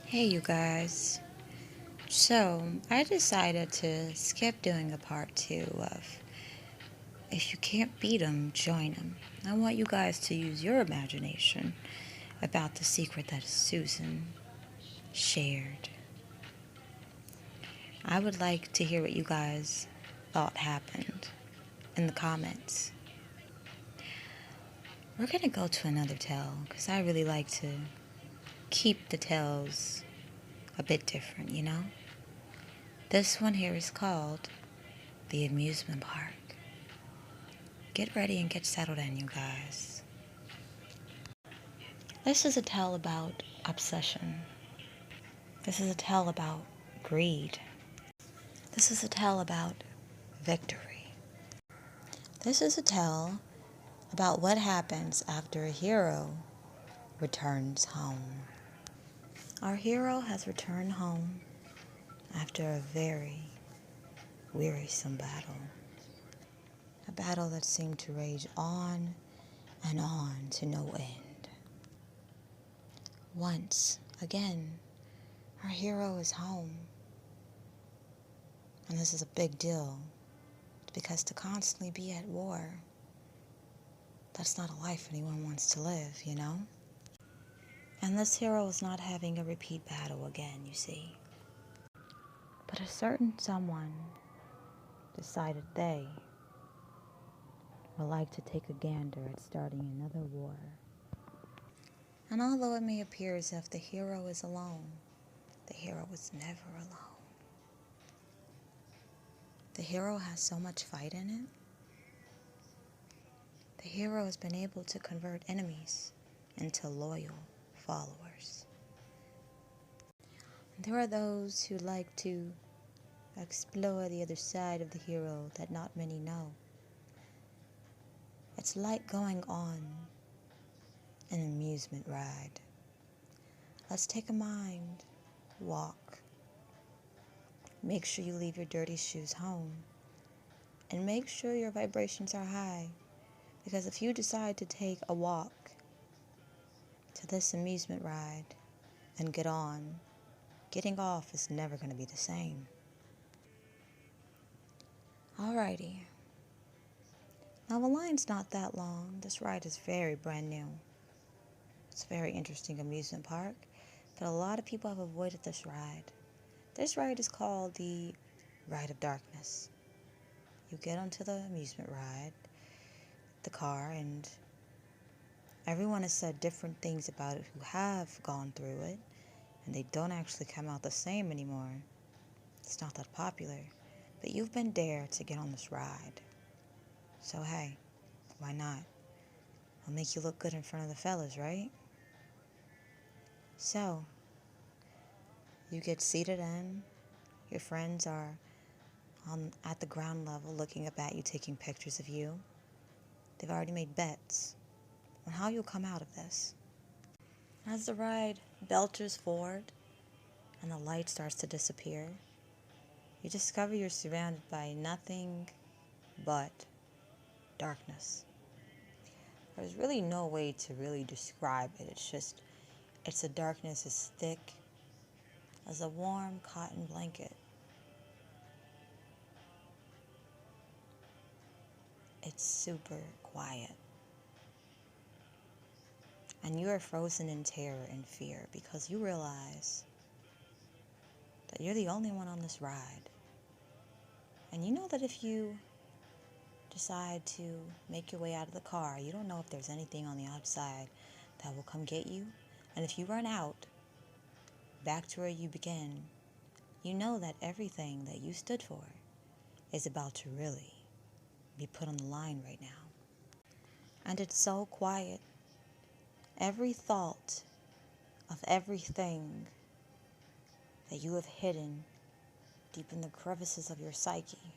Hey you guys. So, I decided to skip doing a part 2 of If You Can't Beat 'em, Join 'em. I want you guys to use your imagination about the secret that Susan shared. I would like to hear what you guys thought happened in the comments. We're going to go to another tale because I really like to keep the tales a bit different, you know? This one here is called The Amusement Park. Get ready and get settled in, you guys. This is a tale about obsession. This is a tale about greed. This is a tale about victory. This is a tale about what happens after a hero returns home. Our hero has returned home after a very wearisome battle. A battle that seemed to rage on and on to no end. Once again, our hero is home. And this is a big deal, because to constantly be at war, that's not a life anyone wants to live, you know? And this hero is not having a repeat battle again, you see. But a certain someone decided they would like to take a gander at starting another war. And although it may appear as if the hero is alone, the hero is never alone. The hero has so much fight in it. The hero has been able to convert enemies into loyal followers. There are those who like to explore the other side of the hero that not many know. It's like going on an amusement ride. Let's take a mind walk. Make sure you leave your dirty shoes home. And make sure your vibrations are high. Because if you decide to take a walk to this amusement ride and get on, getting off is never going to be the same. Alrighty. Now the line's not that long. This ride is very brand new. It's a very interesting amusement park, but a lot of people have avoided this ride. This ride is called the Ride of Darkness. You get onto the amusement ride, the car, and everyone has said different things about it who have gone through it, and they don't actually come out the same anymore. It's not that popular, but you've been dared to get on this ride. So hey, why not? It'll make you look good in front of the fellas, right? So, you get seated in, your friends are at the ground level looking up at you, taking pictures of you. They've already made bets on how you'll come out of this. As the ride belches forward and the light starts to disappear, you discover you're surrounded by nothing but darkness. There's really no way to really describe it. It's a darkness as thick as a warm cotton blanket. It's super quiet. And you are frozen in terror and fear because you realize that you're the only one on this ride. And you know that if you decide to make your way out of the car, you don't know if there's anything on the outside that will come get you. And if you run out, back to where you begin, you know that everything that you stood for is about to really be put on the line right now. And it's so quiet. Every thought of everything that you have hidden deep in the crevices of your psyche,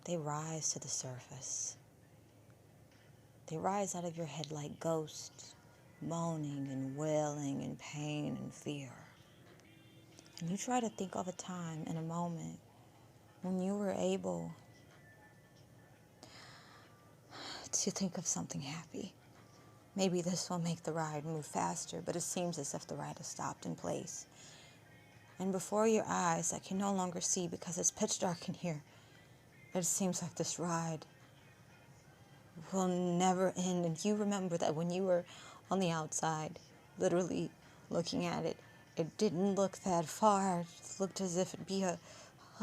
they rise to the surface. They rise out of your head like ghosts, moaning and wailing in pain and fear. And you try to think of a time and a moment when you were able to think of something happy. Maybe this will make the ride move faster, but it seems as if the ride has stopped in place. And before your eyes that can no longer see because it's pitch dark in here, it seems like this ride will never end. And you remember that when you were on the outside, literally looking at it, it didn't look that far. It looked as if it'd be a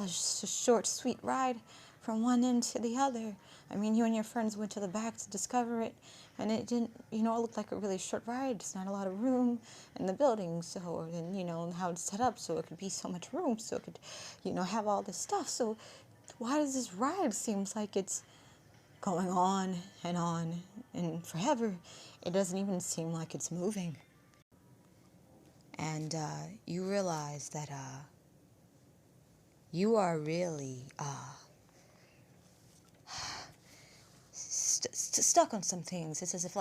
short, sweet ride from one end to the other. I mean, you and your friends went to the back to discover it, and it didn't, it looked like a really short ride. There's not a lot of room in the building, so, and, how it's set up, so it could be so much room, so it could, have all this stuff. So why does this ride seems like it's going on and forever? It doesn't even seem like it's moving. And you realize that you are really stuck on some things. It's as if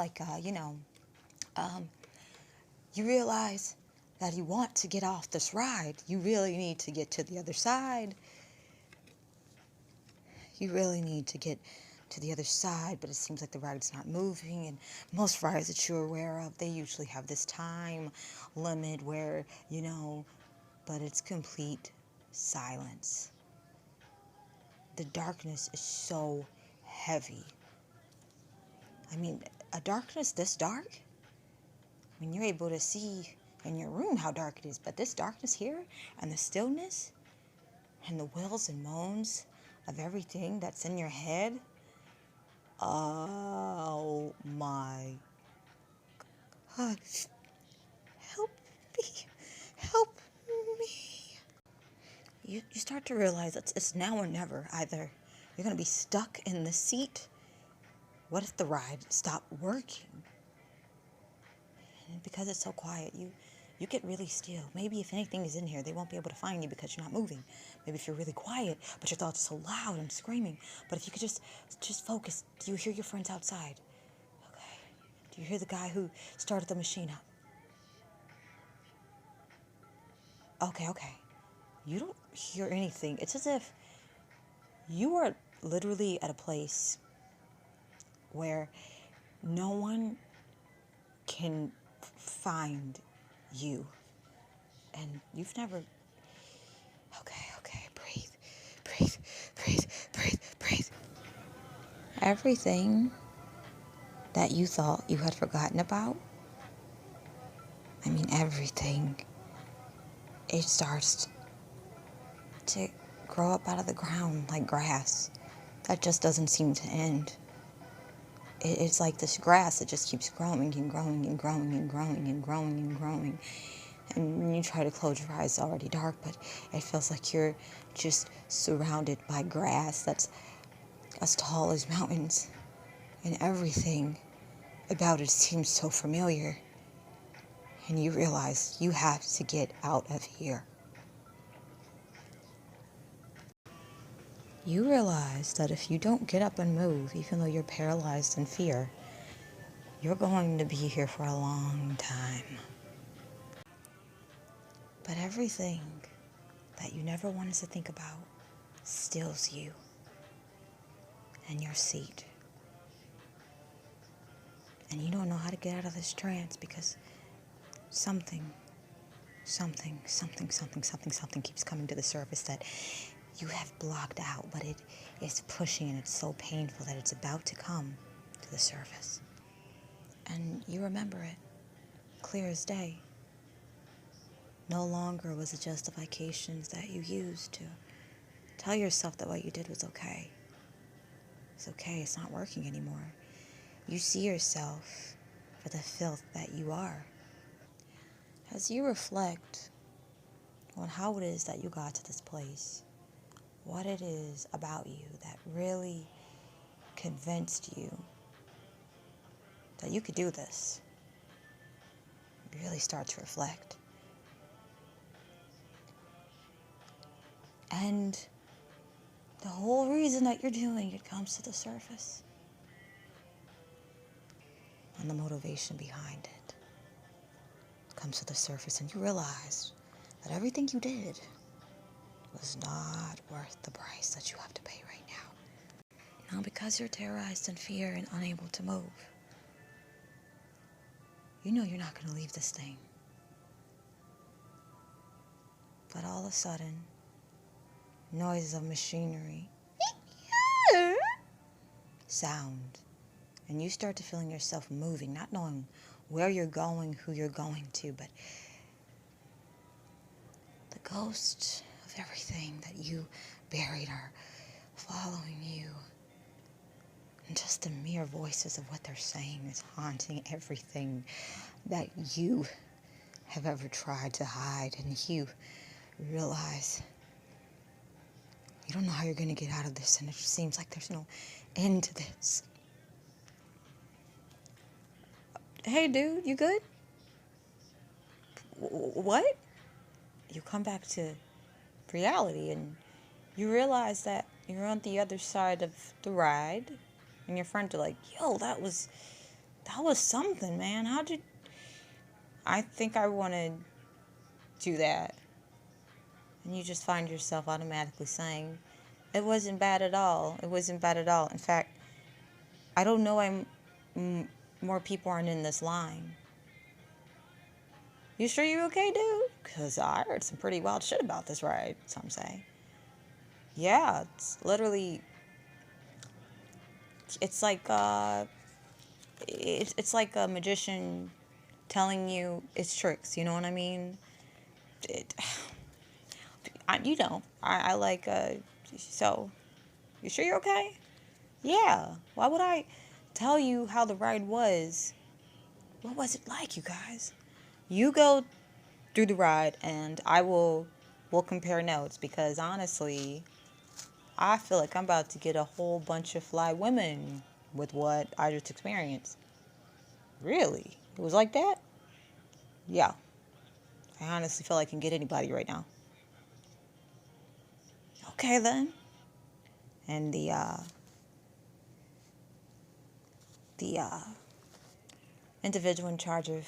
you realize that you want to get off this ride. You really need to get to the other side. You really need to get to the other side, but it seems like the ride's not moving. And most rides that you're aware of, they usually have this time limit where, but it's complete silence. The darkness is so heavy. I mean, a darkness this dark? I mean, you're able to see in your room how dark it is, but this darkness here and the stillness and the wails and moans of everything that's in your head, oh my God. Help me. Help me. You start to realize it's now or never. Either you're going to be stuck in the seat. What if the ride stopped working? And because it's so quiet, you get really still. Maybe if anything is in here, they won't be able to find you because you're not moving. Maybe if you're really quiet, but your thoughts are so loud and screaming. But if you could just focus. Do you hear your friends outside? Okay. Do you hear the guy who started the machine up? Okay. You don't hear anything. It's as if you are literally at a place where no one can find you. And you've never... Okay, breathe. Everything that you thought you had forgotten about, I mean everything, it starts to grow up out of the ground like grass. That just doesn't seem to end. It's like this grass that just keeps growing and growing and growing and growing and growing and growing. And when you try to close your eyes, it's already dark, but it feels like you're just surrounded by grass that's as tall as mountains. And everything about it seems so familiar. And you realize you have to get out of here. You realize that if you don't get up and move, even though you're paralyzed in fear, you're going to be here for a long time. But everything that you never wanted to think about stills you in your seat. And you don't know how to get out of this trance because something keeps coming to the surface that you have blocked out, but it is pushing and it's so painful that it's about to come to the surface. And you remember it, clear as day. No longer was it justifications that you used to tell yourself that what you did was okay. It's okay, it's not working anymore. You see yourself for the filth that you are. As you reflect on how it is that you got to this place, what it is about you that really convinced you that you could do this, you really start to reflect. And the whole reason that you're doing it comes to the surface. And the motivation behind it comes to the surface, and you realize that everything you did was not worth the price that you have to pay right now. Now, because you're terrorized in fear and unable to move, you know you're not going to leave this thing. But all of a sudden, noises of machinery, sound, and you start to feeling yourself moving, not knowing where you're going, who you're going to, but the ghosts of everything that you buried are following you. And just the mere voices of what they're saying is haunting everything that you have ever tried to hide. And you realize you don't know how you're going to get out of this, and it just seems like there's no end to this. Hey, dude, you good? What? You come back to reality, and you realize that you're on the other side of the ride, and your friends are like, yo, that was something, man. I think I want to do that. And you just find yourself automatically saying, it wasn't bad at all. It wasn't bad at all. In fact, I don't know why more people aren't in this line. You sure you're okay, dude? Because I heard some pretty wild shit about this ride, some say. Yeah, it's literally, it's like it's like a magician telling you it's tricks, you know what I mean? I like, so, you sure you're okay? Yeah, why would I tell you how the ride was? What was it like, you guys? You go through the ride, and we'll compare notes, because honestly, I feel like I'm about to get a whole bunch of fly women with what I just experienced. Really? It was like that? Yeah. I honestly feel like I can get anybody right now. Okay, then. And the individual in charge of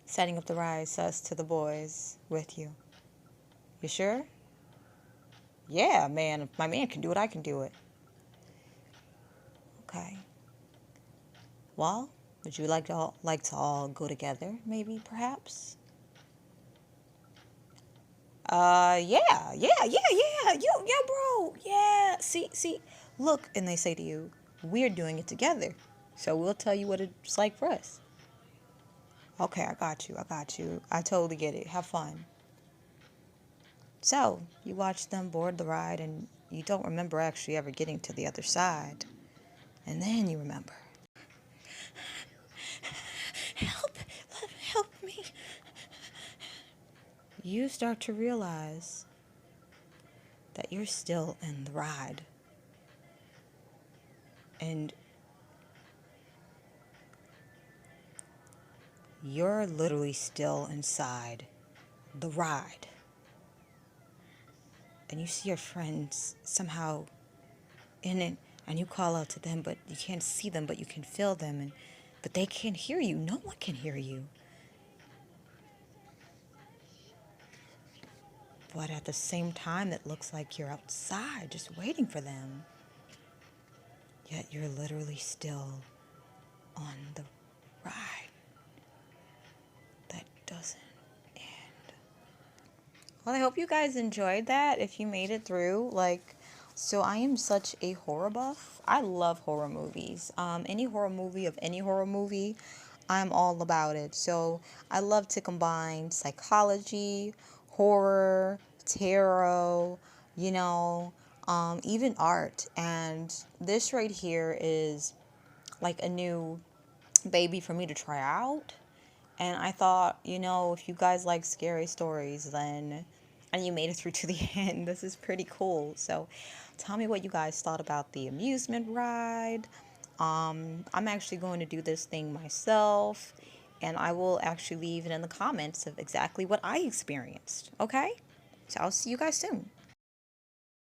setting up the ride says to the boys with you, you sure? Yeah, man. If my man can do it, I can do it. Okay. Well, would you like to all go together, maybe, perhaps? Yeah, bro. Yeah. See, look, and they say to you, we're doing it together. So we'll tell you what it's like for us. Okay, I got you. I totally get it. Have fun. So, you watch them board the ride, and you don't remember actually ever getting to the other side. And then you remember. Help me. You start to realize that you're still in the ride. And you're literally still inside the ride. And you see your friends somehow in it, and you call out to them, but you can't see them, but you can feel them, but they can't hear you. No one can hear you. But at the same time, it looks like you're outside just waiting for them. Yet you're literally still on the ride that doesn't end. Well, I hope you guys enjoyed that. If you made it through, so I am such a horror buff. I love horror movies. Any horror movie, I'm all about it. So I love to combine psychology, horror, tarot, even art. And this right here is like a new baby for me to try out. And I thought, if you guys like scary stories, and you made it through to the end, this is pretty cool. So tell me what you guys thought about the amusement ride. I'm actually going to do this thing myself, and I will actually leave it in the comments of exactly what I experienced. Okay? So I'll see you guys soon.